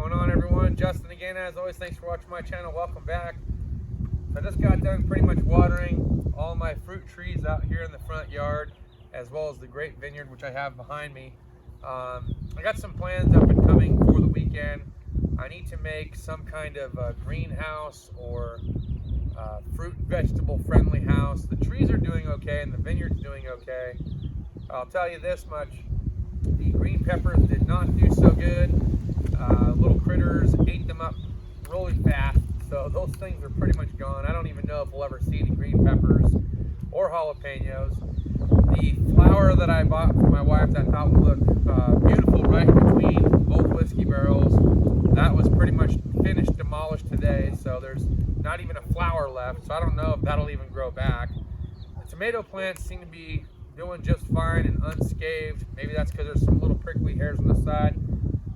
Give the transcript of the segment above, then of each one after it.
going on, everyone? Justin again, as always. Thanks for watching my channel. Welcome back. So I just got done pretty much watering all my fruit trees out here in the front yard, as well as the grape vineyard, which I have behind me. I got some plans up and coming for the weekend. I need to make some kind of greenhouse or fruit vegetable friendly house. The trees are doing okay and the vineyard's doing okay. I'll tell you this much: the green peppers did not do so good. Little critters ate them up really fast, so those things are pretty much gone. I don't even know if we'll ever see any green peppers or jalapenos. The flower that I bought for my wife that I thought would look beautiful right between both whiskey barrels, that was pretty much finished, demolished today, so there's not even a flower left, so I don't know if that'll even grow back. The tomato plants seem to be doing just fine and unscathed. Maybe that's because there's some little prickly hairs on the side.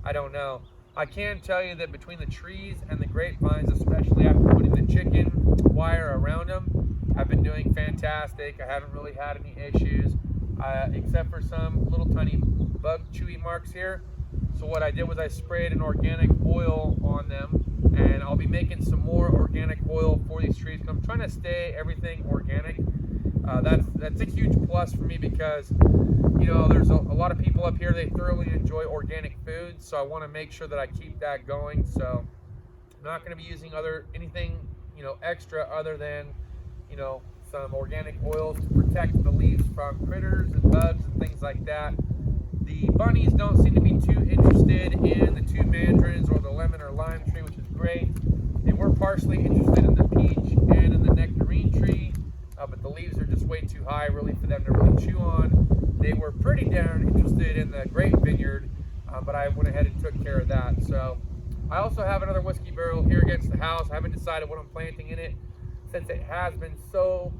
I don't know. I can tell you that between the trees and the grapevines, especially after putting the chicken wire around them, I've been doing fantastic. I haven't really had any issues, except for some little tiny bug chewy marks here. So what I did was I sprayed an organic oil on them, and I'll be making some more organic oil for these trees. I'm trying to stay everything organic. That's a huge plus for me because, you know, there's a lot of people up here, they thoroughly enjoy organic food, so I want to make sure that I keep that going. So I'm not going to be using anything, you know, extra other than, you know, some organic oils to protect the leaves from critters and bugs and things like that. The bunnies don't seem to be too interested in the two mandarins or the lemon or lime tree, which is great. They were partially interested in the peach and in the nectarine tree, but the leaves are just way too high really for them to really chew on. They were pretty darn interested in the grape vineyard, but I went ahead and took care of that. So I also have another whiskey barrel here against the house. I haven't decided what I'm planting in it, since it has been so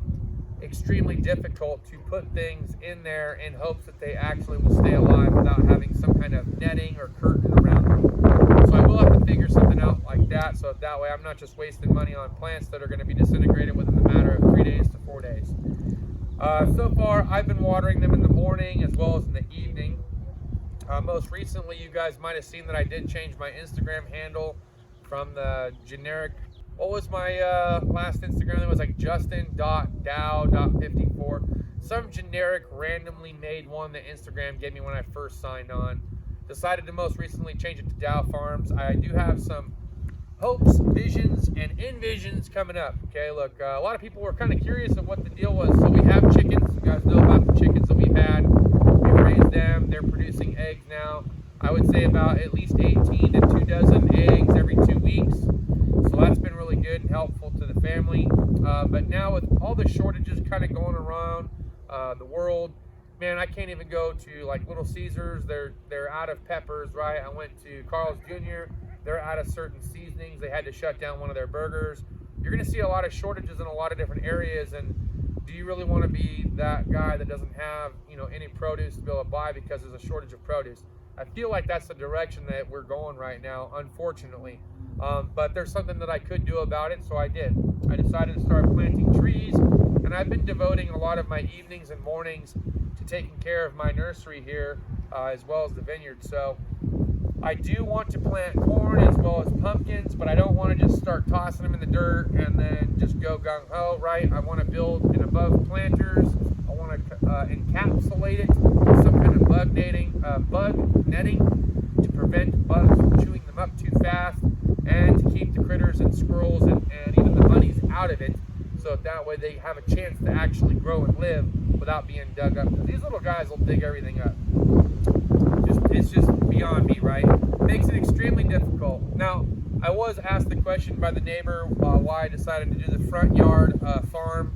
extremely difficult to put things in there in hopes that they actually will stay alive without having some kind of netting or curtain around them. So I will have to figure something out like that, so that way I'm not just wasting money on plants that are going to be disintegrated within the matter of 3 days to 4 days. So far I've been watering them in the morning as well as in the evening. Most recently, you guys might have seen that I did change my Instagram handle from the generic, what was my last Instagram? It was like justin.dow.54. Some generic randomly made one that Instagram gave me when I first signed on. Decided to most recently change it to Dow Farms. I do have some hopes, visions, and envisions coming up. Okay, look, a lot of people were kind of curious of what the deal was. So we have chickens. You guys know about the chickens that we've had. We've raised them. They're producing eggs now. I would say about at least 18 to 2 dozen eggs every 2 weeks. So that's been really good and helpful to the family. But now with all the shortages kind of going around the world, man, I can't even go to like Little Caesars. They're out of peppers, right? I went to Carl's Jr. They're out of certain seasonings. They had to shut down one of their burgers. You're going to see a lot of shortages in a lot of different areas. And do you really want to be that guy that doesn't have, you know, any produce to be able to buy because there's a shortage of produce? I feel like that's the direction that we're going right now, unfortunately. But there's something that I could do about it, so I did. I decided to start planting trees, and I've been devoting a lot of my evenings and mornings to taking care of my nursery here, as well as the vineyard. So I do want to plant corn as well as pumpkins, but I don't want to just start tossing them in the dirt and then just go gung-ho, right? I want to build an above planters. I want to encapsulate it with some kind of bug netting to prevent bugs from chewing them up too fast, and to keep the critters and squirrels and even the bunnies out of it, so that way they have a chance to actually grow and live without being dug up. Because these little guys will dig everything up. It's just beyond me, right? Makes it extremely difficult. Now, I was asked the question by the neighbor why I decided to do the front yard farm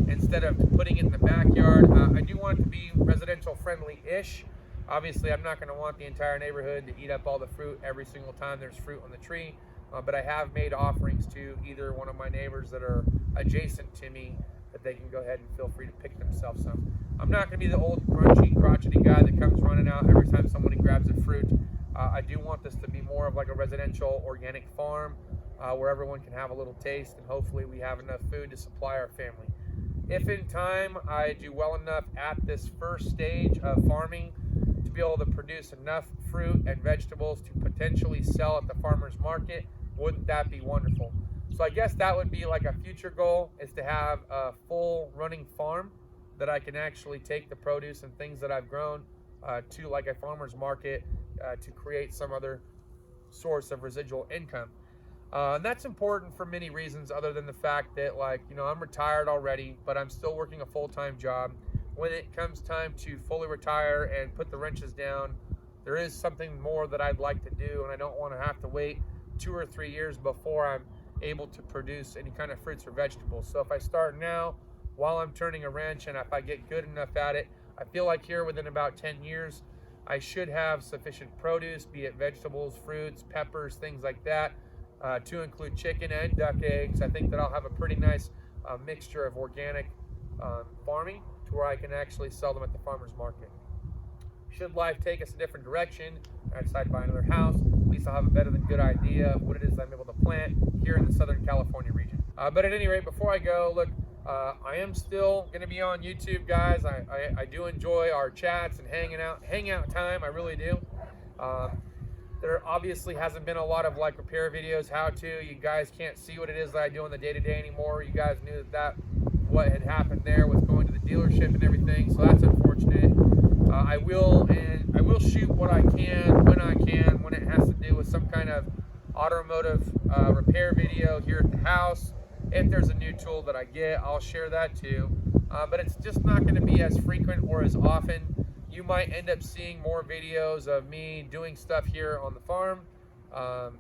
instead of putting it in the backyard. I do want it to be residential friendly-ish. Obviously, I'm not going to want the entire neighborhood to eat up all the fruit every single time there's fruit on the tree, but I have made offerings to either one of my neighbors that are adjacent to me that they can go ahead and feel free to pick themselves some. I'm not going to be the old crunchy, crotchety guy that comes running out every time somebody grabs a fruit. I do want this to be more of like a residential organic farm where everyone can have a little taste, and hopefully we have enough food to supply our family. If in time I do well enough at this first stage of farming to be able to produce enough fruit and vegetables to potentially sell at the farmer's market. Wouldn't that be wonderful? So I guess that would be like a future goal, is to have a full running farm that I can actually take the produce and things that I've grown to like a farmer's market to create some other source of residual income. And that's important for many reasons, other than the fact that, like, you know, I'm retired already, but I'm still working a full-time job. When it comes time to fully retire and put the wrenches down, there is something more that I'd like to do, and I don't want to have to wait 2 or 3 years before I'm able to produce any kind of fruits or vegetables. So if I start now while I'm turning a wrench, and if I get good enough at it, I feel like here within about 10 years, I should have sufficient produce, be it vegetables, fruits, peppers, things like that, to include chicken and duck eggs. I think that I'll have a pretty nice mixture of organic farming to where I can actually sell them at the farmer's market. Should life take us a different direction, I decide to buy another house, at least I'll have a better than good idea of what it is I'm able to plant here in the Southern California region. But at any rate, before I go, look, I am still going to be on YouTube, guys. I do enjoy our chats and hangout time. I really do. There obviously hasn't been a lot of like repair videos, how to. You guys can't see what it is that I do on the day-to-day anymore. You guys knew that what had happened there with going to the dealership and everything, so that's unfortunate. I will shoot what I can, when it has to do with some kind of automotive repair video here at the house. If there's a new tool that I get, I'll share that too. But it's just not going to be as frequent or as often. You might end up seeing more videos of me doing stuff here on the farm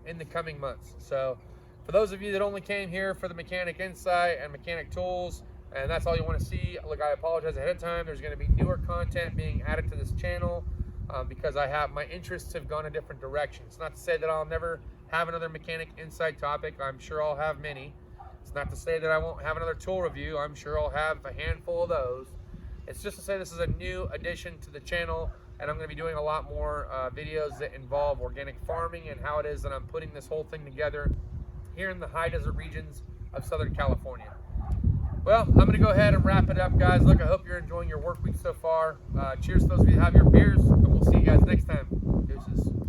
in the coming months. So for those of you that only came here for the mechanic insight and mechanic tools, and that's all you want to see, look, I apologize ahead of time. There's going to be newer content being added to this channel because my interests have gone a different direction. It's not to say that I'll never have another mechanic insight topic. I'm sure I'll have many. It's not to say that I won't have another tool review. I'm sure I'll have a handful of those. It's just to say this is a new addition to the channel, and I'm going to be doing a lot more videos that involve organic farming and how it is that I'm putting this whole thing together here in the high desert regions of Southern California. Well, I'm going to go ahead and wrap it up, guys. Look, I hope you're enjoying your work week so far. Cheers to those of you that have your beers, and we'll see you guys next time. Deuces.